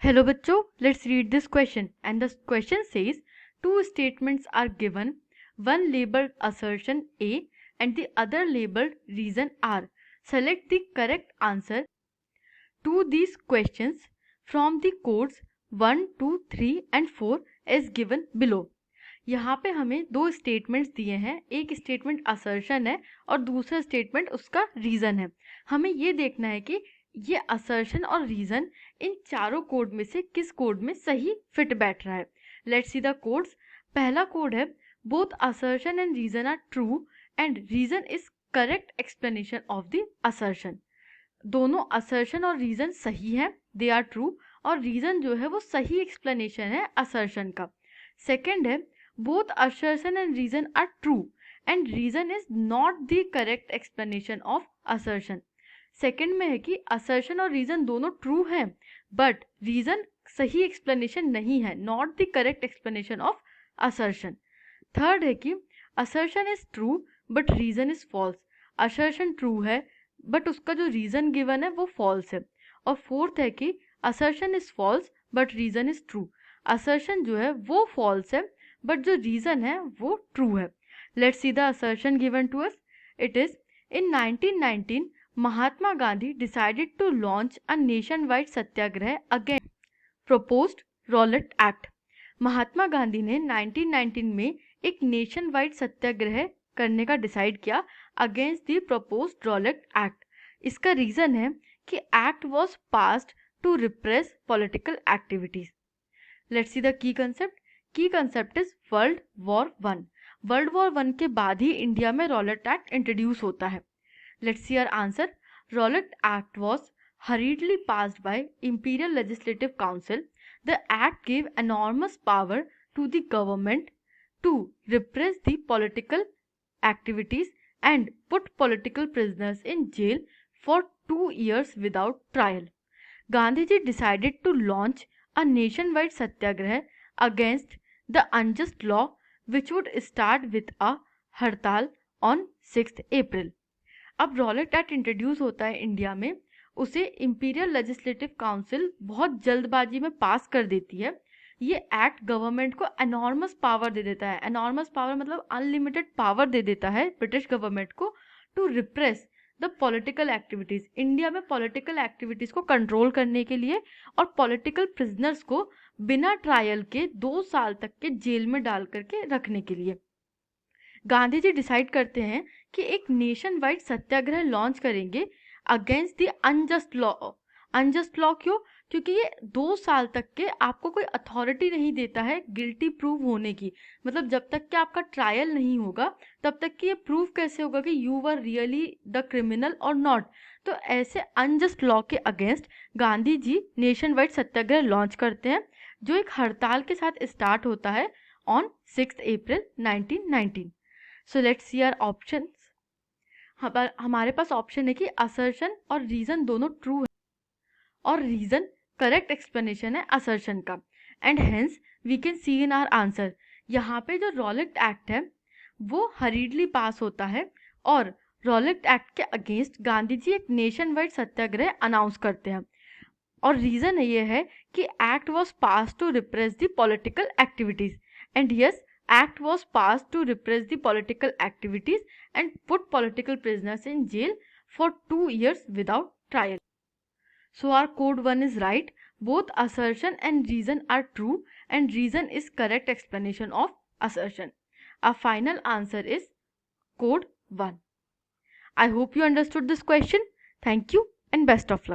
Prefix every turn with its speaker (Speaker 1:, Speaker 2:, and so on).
Speaker 1: Hello bachcho, let's read this question. And the question says, two statements are given, one labeled assertion A and the other labeled reason R. Select the correct answer to these questions from the codes 1, 2, 3 and 4 as given below. यहाँ पे हमें दो statements दिए हैं, एक statement assertion है और दूसरा स्टेटमेंट उसका रीज़न है। हमें ये देखना है कि ये असर्शन और रीज़न इन चारों कोड में से किस कोड में सही फिट बैठ रहा है। Let's see the codes. पहला कोड है both assertion and reason are true and reason is correct explanation of the assertion. दोनों असर्शन और रीज़न सही है, दे आर ट्रू, और रीज़न जो है वो सही एक्सप्लेनेशन है असर्शन का। सेकेंड है both assertion and reason are true and reason is not the correct explanation of assertion. Second में है कि assertion और reason दोनों true हैं but reason सही explanation नहीं है, not the correct explanation of assertion. Third है कि assertion is true but reason is false. assertion true है but उसका जो reason given है वो false है. और फोर्थ है कि assertion is false but reason is true. assertion जो है वो false है बट जो रीजन है वो ट्रू है। Let's see the assertion given to us. It is in 1919 Mahatma Gandhi decided to launch a nationwide satyagraha against proposed Rowlatt Act. Mahatma Gandhi ने 1919 में एक नेशन वाइड सत्याग्रह करने का डिसाइड किया against the proposed Rowlatt Act. इसका रीजन है कि act was passed to repress political activities. Let's see the key concept. Key concept is World War One. World War One के बाद ही इंडिया में रॉलेट एक्ट इंट्रोड्यूस होता है। Let's see our answer. Rowlatt Act was hurriedly passed by Imperial Legislative Council. The act gave enormous power to the government to repress the political activities and put political prisoners in jail for 2 years without trial. Gandhiji decided to launch a nationwide satyagraha against the unjust law which would start with a हड़ताल on 6th April. अब Rowlatt Act introduce होता है India में, उसे imperial legislative council बहुत जल्दबाजी में पास कर देती है। ये एक्ट गवर्नमेंट को एनॉर्मस पावर दे देता है। एनॉर्मस पावर मतलब अनलिमिटेड पावर दे देता है ब्रिटिश गवर्नमेंट को to repress the political activities. India में पॉलिटिकल एक्टिविटीज को कंट्रोल करने के लिए और पॉलिटिकल प्रिजनर्स को बिना ट्रायल के 2 साल तक के जेल में डाल करके रखने के लिए गांधी जी डिसाइड करते हैं कि एक नेशन वाइड सत्याग्रह लॉन्च करेंगे against the unjust law. Unjust law क्यों? क्योंकि ये 2 साल तक के आपको कोई अथॉरिटी नहीं देता है गिल्टी प्रूव होने की। मतलब जब तक कि आपका ट्रायल नहीं होगा तब तक कि ये प्रूव कैसे होगा कि you were really the criminal और नॉट। तो ऐसे अनजस्ट लॉ के against Gandhi ji nation wide सत्याग्रह लॉन्च करते हैं जो एक हड़ताल के साथ स्टार्ट होता है on 6 April 1919। So let's see our options. हमारे पास ऑप्शन है कि असर्शन और रीजन दोनों ट्रू है और रीजन करेक्ट एक्सप्लेनेशन है असर्शन का, and hence we can see in our answer. यहाँ पे जो रॉलेट एक्ट है वो हरीडली पास होता है और रॉलेट एक्ट के अगेंस्ट गांधी जी एक नेशन वाइड सत्याग्रह अनाउंस करते हैं। और रीजन ये है कि act was pass to repress the political activities, and yes act was passed to repress the political activities and put political prisoners in jail for 2 years without trial. So our code 1 is right. Both assertion and reason are true and reason is correct explanation of assertion. Our final answer is code 1. I hope you understood this question. Thank you and best of luck.